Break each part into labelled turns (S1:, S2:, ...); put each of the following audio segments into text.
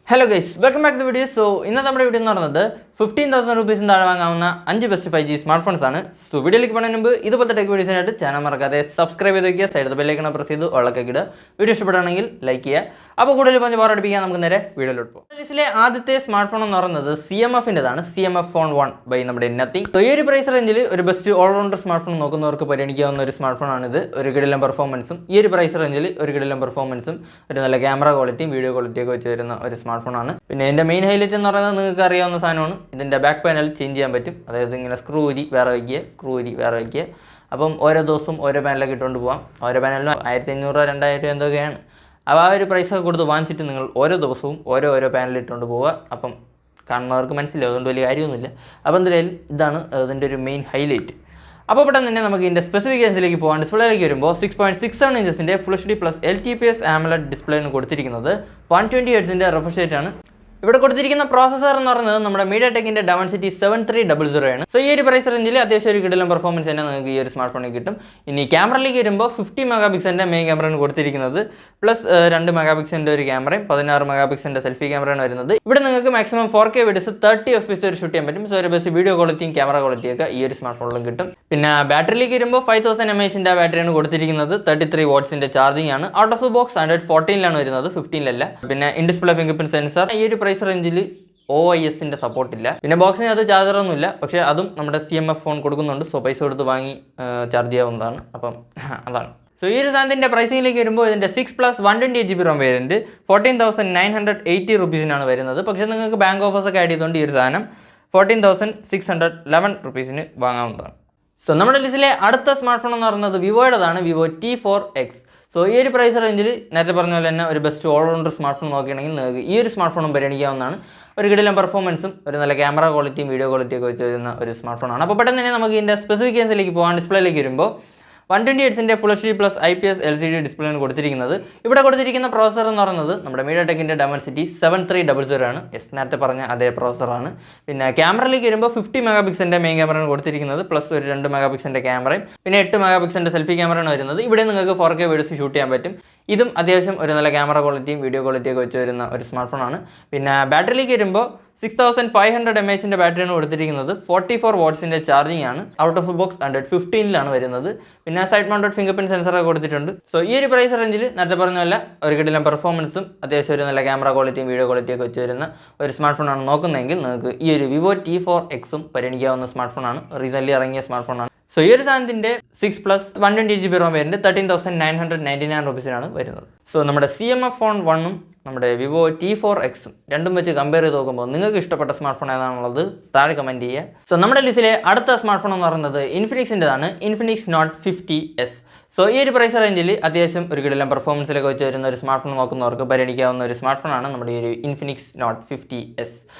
S1: Hello guys, welcome back to the video. So, ഇന്നത്തെ നമ്മുടെ video എന്ന് പറയുന്നത് 15,000 rupees താഴെ വാങ്ങാവുന്ന 5 ബെസ്റ്റ് 5G സ്മാർട്ട് ഫോൺസ് ആണ്. സോ വീഡിയോയിലേക്ക് പോകുന്നതിന് മുമ്പ് ഇതുപോലത്തെ ടെക് വീഡിയോസിനായിട്ട് ചാനൽ മറക്കാതെ സബ്സ്ക്രൈബ് ചെയ്ത് വയ്ക്കുക, സൈഡിൽ ബെൽ ഐക്കൺ പ്രസ് ചെയ്ത് ഓളൊക്കെ ഇടുക. വീഡിയോ ഇഷ്ടപ്പെടുകയാണെങ്കിൽ ലൈക്ക് ചെയ്യുക. അപ്പോൾ കൂടുതൽ പറഞ്ഞ് പാറടിപ്പിക്കാൻ നമുക്ക് നേരെ വീഡിയോയിലോട്ട് പോകാം. ലിസ്റ്റിലെ ആദ്യത്തെ സ്മാർട്ട് ഫോൺ എന്ന് പറയുന്നത് CMF-ൻ്റെതാണ്. CMF Phone 1 ബൈ നമ്മുടെ നത്തിങ്. സോ ഈ ഒരു പ്രൈസ് റേഞ്ചിൽ ഒരു ബെസ്റ്റ് ഓൾറൗണ്ടർ സ്മാർട്ട് ഫോൺ നോക്കുന്നവർക്ക് പരിഗണിക്കാവുന്ന ഒരു സ്മാർട്ട് ഫോൺ ആണിത്. ഒരു കിടിലം പെർഫോമൻസും ഈ ഒരു പ്രൈസ് റേഞ്ചിൽ ഒരു കിടിലം പെർഫോമൻസും ഒരു നല്ല ക്യാമറ ക്വാളിറ്റിയും വീഡിയോ ക്വാളിറ്റിയൊക്കെ വെച്ച് വരുന്ന ഒരു സ്മാർട്ട് ഫോൺ ആണ്. പിന്നെ ഇതിൻ്റെ മെയിൻ ഹൈലൈറ്റ് എന്ന് പറയുന്നത് നിങ്ങൾക്ക് അറിയാവുന്ന സാധനമാണ്. ഇതിൻ്റെ ബാക്ക് പാനൽ ചേഞ്ച് ചെയ്യാൻ പറ്റും. അതായത് ഇങ്ങനെ സ്ക്രൂ ഊരി വേറെ വയ്ക്കുക. അപ്പം ഓരോ ദിവസവും ഓരോ പാനലൊക്കെ ഇട്ടുകൊണ്ട് പോകാം. ഓരോ പാനലിനും 1500 2000 എന്തൊക്കെയാണ്. അപ്പോൾ ആ ഒരു പ്രൈസൊക്കെ കൊടുത്ത് വാങ്ങിച്ചിട്ട് നിങ്ങൾ ഓരോ ദിവസവും ഓരോ പാനൽ ഇട്ടുകൊണ്ട് പോവുക. അപ്പം കാണുന്നവർക്ക് മനസ്സിലാവും, അതുകൊണ്ട് വലിയ കാര്യമൊന്നുമില്ല. അപ്പോൾ എന്തായാലും ഇതാണ് അതിൻ്റെ ഒരു മെയിൻ ഹൈലൈറ്റ്. അപ്പോൾ പെട്ടെന്ന് തന്നെ നമുക്ക് ഇതിൻ്റെ സ്പെസിഫിക്കേഷനിലേക്ക് പോകാൻ. ഡിസ്പ്ലേയിലേക്ക് വരുമ്പോൾ 6.67 ഇഞ്ചസിൻ്റെ full HD plus LTPS AMOLED ഡിസ്പ്ലേയാണ് കൊടുത്തിരിക്കുന്നത്. 120 ഹെർട്സിൻ്റെ റിഫ്രഷ് റേറ്റ് ആണ്. ഇവിടെ കൊടുത്തിരിക്കുന്ന പ്രോസസ്സർ എന്ന് പറയുന്നത് നമ്മുടെ MediaTek Dimensity 7300 ആണ്. സോ ഈ ഒരു പ്രൈസ് റേഞ്ചിൽ അത്യാവശ്യം ഒരു കിടിലം പെർഫോമൻസ് തന്നെ നിങ്ങൾക്ക് ഈ ഒരു സ്മാർട്ട് ഫോണിൽ കിട്ടും. ഇനി ക്യാമറയിലേക്ക് വരുമ്പോൾ 50 മെഗാപിക്സലിൻ്റെ മെയിൻ ക്യാമറയാണ് കൊടുത്തിരിക്കുന്നത്. പ്ലസ് 2 മെഗാപിക്സലിൻ്റെ ഒരു ക്യാമറയും 16 മെഗാപിക്സലിൻ്റെ സെൽഫി ക്യാമറയാണ് വരുന്നത്. ഇവിടെ നിങ്ങൾക്ക് മാക്സിമം 4K വീഡിയോസ് 30 FPS വരെ ഷൂട്ട് ചെയ്യാൻ പറ്റും. സോ ഒരു ബെസ്റ്റ് വീഡിയോ ക്വാളിറ്റിയും ക്യാമറ ക്വാളിറ്റിയൊക്കെ ഈ ഒരു സ്മാർട്ട് ഫോണിലും കിട്ടും. പിന്നെ ബാറ്ററിയിലേക്ക് വരുമ്പോൾ 5000 mAh ബാറ്ററിയാണ് കൊടുത്തിരിക്കുന്നത്. 33 വാട്ട്സിൻ്റെ ചാർജിങ് ആണ്. Out of the box Android 14 വരുന്നത്, 15 പിന്നെ in display finger print sensor. ഈ ഒരു പ്രൈസ് റേഞ്ചിൽ OIS-ൻ്റെ സപ്പോർട്ടില്ല. പിന്നെ ബോക്സിനകത്ത് ചാർജറൊന്നുമില്ല, പക്ഷേ അതും നമ്മുടെ CMF ഫോൺ കൊടുക്കുന്നുണ്ട്. സോ പൈസ കൊടുത്ത് വാങ്ങി ചാർജ് ചെയ്യാവുന്നതാണ്. അപ്പം അതാണ്. സോ ഈ ഒരു സാധനത്തിൻ്റെ പ്രൈസിങ്ങിലേക്ക് വരുമ്പോൾ ഇതിൻ്റെ 6+ 128GB ROM വേരിയൻറ്റ് 14,980 rupees-നാണ് വരുന്നത്. പക്ഷേ നിങ്ങൾക്ക് ബാങ്ക് ഓഫേഴ്സൊക്കെ ആഡ് ചെയ്തുകൊണ്ട് ഈ ഒരു സാധനം 14,611 rupees-ന് വാങ്ങാവുന്നതാണ്. സോ നമ്മുടെ ലിസ്റ്റിലെ അടുത്ത സ്മാർട്ട് ഫോൺ എന്ന് പറയുന്നത് വിവോയുടേതാണ്. Vivo T4X. സോ ഈ ഒരു പ്രൈസ് റേഞ്ചിൽ നേരത്തെ പറഞ്ഞ പോലെ തന്നെ ഒരു ബെസ്റ്റ് ഓൾറൗണ്ടർ സ്മാർട്ട് ഫോൺ നോക്കുകയാണെങ്കിൽ നിങ്ങൾക്ക് ഈ ഒരു സ്മാർട്ട് ഫോണും പരിഗണിക്കാവുന്നതാണ്. ഒരു കിടിലം പെർഫോമൻസും ഒരു നല്ല ക്യാമറ ക്വാളിറ്റിയും വീഡിയോ ക്വാളിറ്റിയൊക്കെ വെച്ച് വരുന്ന ഒരു സ്മാർട്ട് ഫോണാണ്. അപ്പോൾ പെട്ടെന്ന് തന്നെ നമുക്ക് ഇതിൻ്റെ സ്പെസിഫിക്കേഷനിലേക്ക് പോകാൻ. ഡിസ്പ്ലേയിലേക്ക് വരുമ്പോൾ 120 ഹെർട്സിൻ്റെ full HD plus IPS LCD ഡിസ്പ്ലേയാണ് കൊടുത്തിരിക്കുന്നത്. ഇവിടെ കൊടുത്തിരിക്കുന്ന പ്രോസസർ എന്ന് പറയുന്നത് നമ്മുടെ MediaTek Dimensity 7300 ആണ്. നേരത്തെ പറഞ്ഞ അതേ പ്രോസസറാണ്. പിന്നെ ക്യാമറയിലേക്ക് വരുമ്പോൾ 50 മെഗാപിക്സലിൻ്റെ മെയിൻ ക്യാമറയാണ് കൊടുത്തിരിക്കുന്നത്. പ്ലസ് ഒരു 2 മെഗാപിക്സലിൻ്റെ ക്യാമറയും പിന്നെ 8 മെഗാപിക്സലിൻ്റെ സെൽഫി ക്യാമറയാണ് വരുന്നത്. ഇവിടെ നിങ്ങൾക്ക് 4K വീഡിയോസ് ഷൂട്ട് ചെയ്യാൻ പറ്റും. ഇതും അത്യാവശ്യം ഒരു നല്ല ക്യാമറ ക്വാളിറ്റിയും വീഡിയോ ക്വാളിറ്റിയൊക്കെ വെച്ച് വരുന്ന ഒരു സ്മാർട്ട് ഫോണാണ്. പിന്നെ ബാറ്ററിയിലേക്ക് വരുമ്പോൾ 6500 mAh ബാറ്ററിയാണ് കൊടുത്തിരിക്കുന്നത്. 44 വാട്ട്സിൻ്റെ ചാർജിങ് ആണ്. ഔട്ട് ഓഫ് ബോക്സ് Android 15 വരുന്നത്. പിന്നെ സൈഡ് മൗണ്ടഡ് ഫിംഗർ പ്രിന്റ് സെൻസറൊക്കെ കൊടുത്തിട്ടുണ്ട്. സോ ഈ ഒരു പ്രൈസ് റേഞ്ചിൽ നേരത്തെ പറഞ്ഞല്ല ഒരു കിടിലം പെർഫോമൻസും അത്യാവശ്യം ഒരു നല്ല ക്യാമറ ക്വാളിറ്റിയും വീഡിയോ ക്വാളിറ്റിയൊക്കെ വെച്ച് വരുന്ന ഒരു സ്മാർട്ട് ഫോണാണ് നോക്കുന്നതെങ്കിൽ നിങ്ങൾക്ക് ഈ ഒരു വിവോ T4X-ഉം പരിഗണിക്കാവുന്ന സ്മാർട്ട് ഫോണാണ്. റീസെൻ്റ്ലി ഇറങ്ങിയ സ്മാർട്ട് ഫോണാണ്. സോ ഈ ഒരു സാധനത്തിൻ്റെ 6+ 128GB ROM വേരിയൻറ്റ് 13,999 rupees-നാണ് വരുന്നത്. സോ നമ്മുടെ CMF Phone 1-ഉം നമ്മുടെ വിവോ T4X-ഉം രണ്ടും വെച്ച് കമ്പയർ ചെയ്ത് നോക്കുമ്പോൾ നിങ്ങൾക്ക് ഇഷ്ടപ്പെട്ട സ്മാർട്ട് ഫോൺ ഏതാണുള്ളത് താഴെ കമൻറ്റ് ചെയ്യുക. സോ നമ്മുടെ ലിസ്റ്റിലെ അടുത്ത സ്മാർട്ട് ഫോൺ എന്ന് പറയുന്നത് ഇൻഫിനിക്സിൻ്റെതാണ്. Infinix not 50S. സോ ഈ ഒരു പ്രൈസ് റേഞ്ചിൽ അത്യാവശ്യം ഒരു കിടിലം പെർഫോമൻസിലൊക്കെ വെച്ച് വരുന്ന ഒരു സ്മാർട്ട് ഫോൺ നോക്കുന്നവർക്ക് പരിഗണിക്കാവുന്ന ഒരു സ്മാർട്ട് ഫോണാണ് നമ്മുടെ ഈ ഒരു ഇൻഫിനിക്സ് നോട്ട് 50S.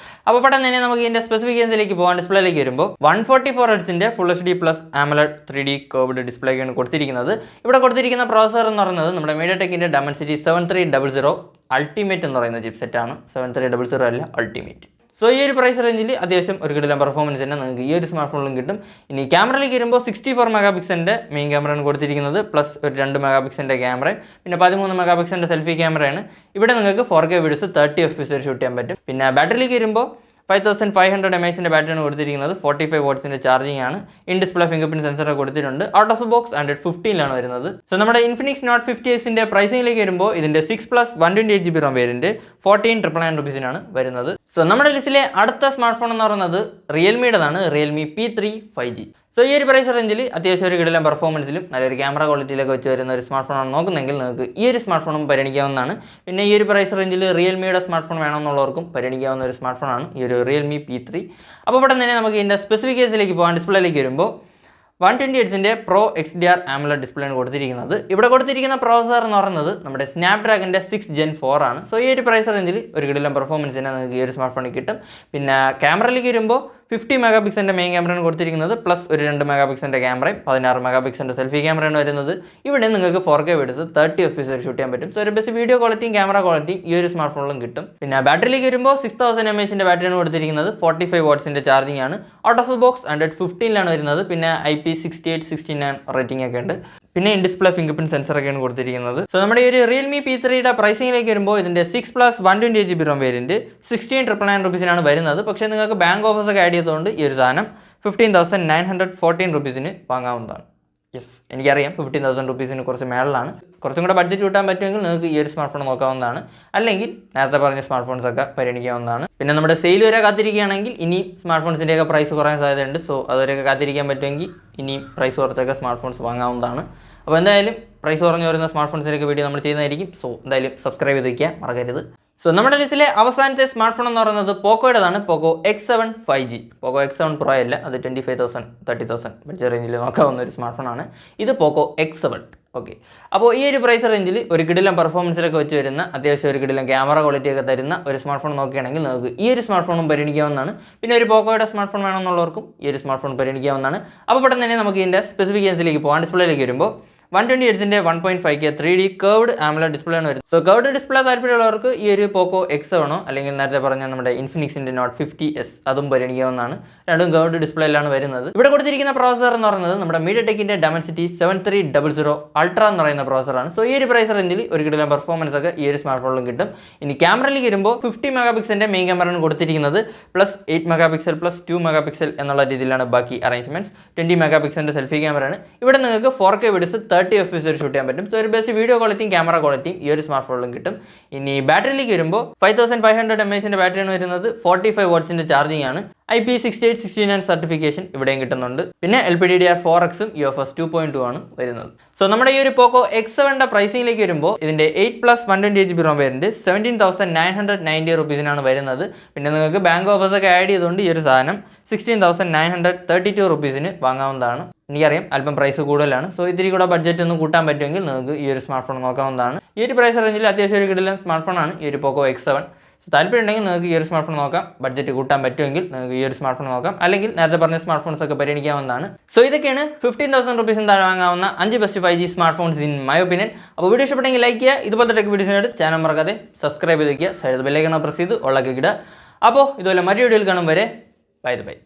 S1: അപ്പോൾ പെട്ടെന്ന് തന്നെ നമുക്ക് ഇതിൻ്റെ സ്പെസിഫിക്കേഷനിലേക്ക് പോകാൻ. ഡിസ്പ്ലേയിലേക്ക് വരുമ്പോൾ 144 ഹെർട്സിൻ്റെ full HD plus AMOLED 3D curved ഡിസ്പ്ലേക്കാണ് കൊടുത്തിരിക്കുന്നത്. ഇവിടെ കൊടുത്തിരിക്കുന്ന പ്രോസസർ എന്ന് പറയുന്നത് നമ്മുടെ MediaTek Dimensity 7300 അൾട്ടിമേറ്റ് എന്ന് പറയുന്ന ചിപ്സെറ്റാണ്. 7300 അല്ല, അൾട്ടിമേറ്റ്. സോ ഈ ഒരു പ്രൈസ് റേഞ്ചിൽ അത്യാവശ്യം ഒരു കിടിലം പെർഫോമൻസ് തന്നെ നിങ്ങൾക്ക് ഈ ഒരു സ്മാർട്ട് ഫോണിലും കിട്ടും. ഇനി ക്യാമറയിലേക്ക് വരുമ്പോൾ 64 മെഗാപിക്സലിൻ്റെ മെയിൻ ക്യാമറയാണ് കൊടുത്തിരിക്കുന്നത്. പ്ലസ് ഒരു 2 മെഗാപിക്സലിൻ്റെ ക്യാമറയും പിന്നെ 13 മെഗാപിക്സലിൻ്റെ സെൽഫി ക്യാമറയാണ്. ഇവിടെ നിങ്ങൾക്ക് 4K വീഡിയോസ് 30 FPS വരെ ഷൂട്ട് ചെയ്യാൻ പറ്റും. പിന്നെ ബാറ്ററിയിലേക്ക് വരുമ്പോൾ 5500 mAh ബാറ്ററിയാണ് കൊടുത്തിരിക്കുന്നത്. 45 വാട്ട്സിൻ്റെ ചാർജിങ് ആണ്. In display finger print sensor കൊടുത്തിട്ടുണ്ട്. ഔട്ട് ഓഫ് ബോക്സ് Android 15 വരുന്നത്. സോ നമ്മുടെ ഇൻഫിനിക്സ് നോട്ട് 50S-ൻ്റെ പ്രൈസിങ്ങിലേക്ക് വരുമ്പോൾ ഇതിൻ്റെ 6+ 128GB ROM വേരിയൻറ്റ് 14,999 rupees-നാണ് വരുന്നത്. സോ നമ്മുടെ ലിസ്റ്റിലെ അടുത്ത സ്മാർട്ട് ഫോൺ എന്ന് പറയുന്നത് റിയൽമിയുടേതാണ്. Realme P3 5G. സോ ഈ ഒരു പ്രൈസ് റേഞ്ചിൽ അത്യാവശ്യം ഒരു കിടിലം പെർഫോമൻസിലും നല്ലൊരു ക്യാമറ ക്വാളിറ്റിയിലൊക്കെ വെച്ച് വരുന്ന ഒരു സ്മാർട്ട് ഫോണാണ് നോക്കുന്നെങ്കിൽ നിങ്ങൾക്ക് ഈ ഒരു സ്മാർട്ട് ഫോണും പരിഗണിക്കാവുന്നതാണ്. പിന്നെ ഈ ഒരു പ്രൈസ് റേഞ്ചിൽ റിയൽമിയുടെ സ്മാർട്ട് ഫോൺ വേണമെന്നുള്ളവർക്കും പരിഗണിക്കാവുന്ന ഒരു സ്മാർട്ട് ഫോണാണ് ഈ ഒരു റിയൽമി P3. അപ്പോൾ പെട്ടെന്ന് തന്നെ നമുക്ക് ഇതിൻ്റെ സ്പെസിഫിക്കേഷനിലേക്ക് പോകാൻ. ഡിസ്പ്ലേയിലേക്ക് വരുമ്പോൾ 120 ഹെർട്സിൻ്റെ Pro XDR AMOLED ഡിസ്പ്ലേയാണ് കൊടുത്തിരിക്കുന്നത്. ഇവിടെ കൊടുത്തിരിക്കുന്ന പ്രോസസർ എന്ന് പറയുന്നത് നമ്മുടെ സ്നാപ്ഡ്രാഗൻ്റെ 6 Gen 4 ആണ്. സോ ഈ ഒരു പ്രൈസ് റേഞ്ചിൽ ഒരു കിടിലം പെർഫോമൻസ് തന്നെ നിങ്ങൾക്ക് ഈ ഒരു സ്മാർട്ട് ഫോണിൽ കിട്ടും. പിന്നെ ക്യാമറയിലേക്ക് വരുമ്പോൾ 50 മെഗാപിക്സലിൻ്റെ മെയിൻ ക്യാമറയാണ് കൊടുത്തിരിക്കുന്നത്. പ്ലസ് ഒരു 2 മെഗാപിക്സലിൻ്റെ ക്യാമറയും 16 മെഗാപിക്സലിൻ്റെ സെൽഫി ക്യാമറയാണ് വരുന്നത്. ഇവിടെ നിങ്ങൾക്ക് 4K വീഡിയോസ് 30 FPS വരെ ഷൂട്ട് ചെയ്യാൻ പറ്റും. സോ ഒരു ബെസ്റ്റ് വീഡിയോ ക്വാളിറ്റിയും ക്യാമറ ക്വാളിറ്റിയും ഈ ഒരു സ്മാർട്ട് ഫോണിലും കിട്ടും. പിന്നെ ബാറ്ററിയിലേക്ക് വരുമ്പോൾ 6000 mAh ബാറ്ററിയാണ് കൊടുത്തിരിക്കുന്നത്. 45 വാട്ട്സിൻ്റെ ചാർജിങ് ആണ്. ഔട്ട് ഓഫ് ബോക്സ് Android 15 വരുന്നത്. പിന്നെ IP68 69 റേറ്റിംഗ് ഒക്കെ ഉണ്ട്. പിന്നെ ഇൻ ഡിസ്പ്ലേ ഫിംഗർ പ്രിന്റ് സെൻസറൊക്കെയാണ് കൊടുത്തിരിക്കുന്നത്. സോ നമ്മുടെ ഈ ഒരു റിയൽമി P3യുടെ പ്രൈസിംഗിലേക്ക് വരുമ്പോൾ ഇതിൻ്റെ 6+ 128GB ROM വേരിയൻറ്റ് 16,999 rupees വരുന്നത്. പക്ഷേ നിങ്ങൾക്ക് ബാങ്ക് ഓഫേഴ്സ് ഒക്കെ ആഡ് ചെയ്തുകൊണ്ട് ഈ ഒരു സാധനം 15,914 rupees വാങ്ങാവുന്നതാണ്. യെസ്, എനിക്കറിയാം 15,000 rupees കുറച്ച് മേളിലാണ്. കുറച്ചും കൂടെ ബഡ്ജറ്റ് കൂട്ടാൻ പറ്റുമെങ്കിൽ നിങ്ങൾക്ക് ഈ ഒരു സ്മാർട്ട് ഫോൺ നോക്കാവുന്നതാണ്. അല്ലെങ്കിൽ നേരത്തെ പറഞ്ഞ സ്മാർട്ട് ഫോൺസ് ഒക്കെ പരിഗണിക്കാവുന്നതാണ്. പിന്നെ നമ്മുടെ സെയിൽ വരെ കാത്തിരിക്കുകയാണെങ്കിൽ ഇനി സ്മാർട്ട് ഫോൺസിൻ്റെയൊക്കെ പ്രൈസ് കുറയാൻ സാധ്യതയുണ്ട്. സോ അതുവരെയൊക്കെ കാത്തിരിക്കാൻ പറ്റുമെങ്കിൽ ഇനി പ്രൈസ് കുറച്ചൊക്കെ സ്മാർട്ട് ഫോൺസ് വാങ്ങാവുന്നതാണ്. അപ്പോൾ എന്തായാലും പ്രൈസ് കുറഞ്ഞു വരുന്ന സ്മാർട്ട് ഫോൺസിൻ്റെയൊക്കെ വീഡിയോ നമ്മൾ ചെയ്യുന്നതായിരിക്കും. സോ എന്തായാലും സബ്സ്ക്രൈബ് ചെയ്ത് വയ്ക്കുക, മറക്കരുത്. സോ നമ്മുടെ ലിസ്റ്റിലെ അവസാനത്തെ സ്മാർട്ട് ഫോൺ എന്ന് പറയുന്നത് പോക്കോയുടേതാണ്. പോക്കോ X7 5G. പോക്കോ X7 Pro അല്ല, അത് 25,000 30,000 ബഡ്ജറ്റ് റേഞ്ചിൽ നോക്കാവുന്ന ഒരു സ്മാർട്ട് ഫോണാണ്. ഇത് പോക്കോ X7. ഓക്കെ, അപ്പോൾ ഈ ഒരു പ്രൈസ് റേഞ്ചിൽ ഒരു കിടിലം പെർഫോമൻസിലൊക്കെ വെച്ച് വരുന്ന, അത്യാവശ്യം ഒരു കിടിലം ക്യാമറ ക്വാളിറ്റി ഒക്കെ തരുന്ന ഒരു സ്മാർട്ട് ഫോൺ നോക്കുകയാണെങ്കിൽ നിങ്ങൾക്ക് ഈ ഒരു സ്മാർട്ട് ഫോണും പരിഗണിക്കാവുന്നതാണ്. പിന്നെ ഒരു പോക്കോയുടെ സ്മാർട്ട് ഫോൺ വേണമെന്നുള്ളവർക്കും ഈ ഒരു സ്മാർട്ട് ഫോൺ പരിഗണിക്കാവുന്നതാണ്. അപ്പോൾ പെട്ടെന്ന് തന്നെ നമുക്ക് ഇതിൻ്റെ സ്പെസിഫിക്കേഷനിലേക്ക് പോകാൻ. ഡിസ്പ്ലേയിലേക്ക് വരുമ്പോൾ 120Hz 1.5K 3D curved AMOLED display ആണ് വരുന്നത്. സോ കർവ്ഡ് ഡിസ്പ്ലേ താല്പര്യമുള്ളവർക്ക് ഈ ഒരു പോക്കോ X7 അല്ലെങ്കിൽ നേരത്തെ പറഞ്ഞ നമ്മുടെ ഇൻഫിനിക്സിൻ്റെ Note 50s അതും പരിഗണിക്കാവുന്നതാണ്. രണ്ടും കർവ്ഡ് ഡിസ്പ്ലേയിലാണ് വരുന്നത്. ഇവിടെ കൊടുത്തിരിക്കുന്ന പ്രോസസർ എന്ന് പറയുന്നത് നമ്മുടെ MediaTekന്റെ Dimensity 7300 Ultra എന്ന് പറയുന്ന പ്രോസസറാണ്. സോ ഈ ഒരു പ്രൈസ് റേഞ്ചിൽ ഒരു കിടിലം പെർഫോമൻസ് ഒക്കെ ഈ ഒരു സ്മാർട്ട് ഫോണിലും കിട്ടും. ഇനി ക്യാമറയിലേക്ക് വരുമ്പോൾ 50 MP മെയിൻ ക്യാമറയാണ് കൊടുത്തിരിക്കുന്നത്. പ്ലസ് 8 MP പ്ലസ് 2 MP എന്നുള്ള രീതിയിലാണ് ബാക്കി അറേഞ്ച്മെന്റ്സ്. 20 MP സെൽഫി ക്യാമറയാണ്. ഇവിടെ നിങ്ങൾക്ക് 4K വീഡിയോസ് 30 FPS ഷൂട്ട് ചെയ്യാൻ പറ്റും. സോ ഒരു ബേസ് വീഡിയോ ക്വാളിറ്റിയും ക്യാമറ ക്വാളിറ്റിയും ഈ ഒരു സ്മാർട്ട് ഫോണിലും കിട്ടും. ഇനി ബാറ്ററിയിലേക്ക് വരുമ്പോൾ 5500 mAh ബാറ്ററിയാണ് വരുന്നത്. 45 watts ചാർജിങ് ആണ്. IP6869 സർട്ടിഫിക്കേഷൻ ഇവിടെയും കിട്ടുന്നുണ്ട്. പിന്നെ LPDDR4Xും UFS 2.2 ആണ് വരുന്നത്. സോ നമ്മുടെ ഈ ഒരു പോക്കോ X7ന്റെ പ്രൈസിംഗിലേക്ക് വരുമ്പോൾ ഇതിന്റെ 8+ 128GB ROM വേരിയന്റ് 17,990 rupees വരുന്നത്. പിന്നെ നിങ്ങൾക്ക് ബാങ്ക് ഓഫേഴ്സ് ഒക്കെ ആഡ് ചെയ്തുകൊണ്ട് ഈ ഒരു സാധനം 16,932 rupees വാങ്ങാവുന്നതാണ്. എനിക്കറിയാം അല്പം പ്രൈസ് കൂടുതലാണ്. സോ ഇതിരി കൂടെ ബഡ്ജറ്റ് ഒന്ന് കൂട്ടാൻ പറ്റുമെങ്കിൽ നിങ്ങൾക്ക് ഈ ഒരു സ്മാർട്ട് ഫോൺ നോക്കാവുന്നതാണ്. ഈ ഒരു പ്രൈസ് റേഞ്ചിൽ അത്യാവശ്യം ഒരു കിടിലൻ സ്മാർട്ട് ഫോണാണ് ഈ ഒരു പോക്കോ X7. താല്പര്യം ഉണ്ടെങ്കിൽ നിങ്ങൾക്ക് ഈ ഒരു സ്മാർട്ട് ഫോൺ നോക്കാം. ബഡ്ജറ്റ് കൂട്ടാൻ പറ്റുമെങ്കിൽ നിങ്ങൾക്ക് ഈ ഒരു സ്മാർട്ട് ഫോൺ നോക്കാം. അല്ലെങ്കിൽ നേരത്തെ പറഞ്ഞ സ്മാർട്ട് ഫോൺസ് ഒക്കെ പരിഗണിക്കാവുന്നതാണ്. സോ ഇതൊക്കെയാണ് 15,000 rupees താഴെ വാങ്ങാവുന്ന 5 best 5G smart phones in my opinion. അപ്പോൾ വീഡിയോ ഇഷ്ടപ്പെട്ടെങ്കിൽ ലൈക്ക് ചെയ്യുക. ഇതുപോലത്തെ ടെക് വീഡിയോസിനായിട്ട് ചാനൽ മറക്കാതെ സബ്സ്ക്രൈബ് ചെയ്ത് വയ്ക്കുക. സൈഡ് ബെല്ലൈക്കൺ പ്രസ് ചെയ്ത് ഉള്ളൊക്കെ ഇടുക. അപ്പോൾ ഇതുപോലെ മറ്റൊരു വീഡിയോയിൽ കാണും വരെ ബൈ.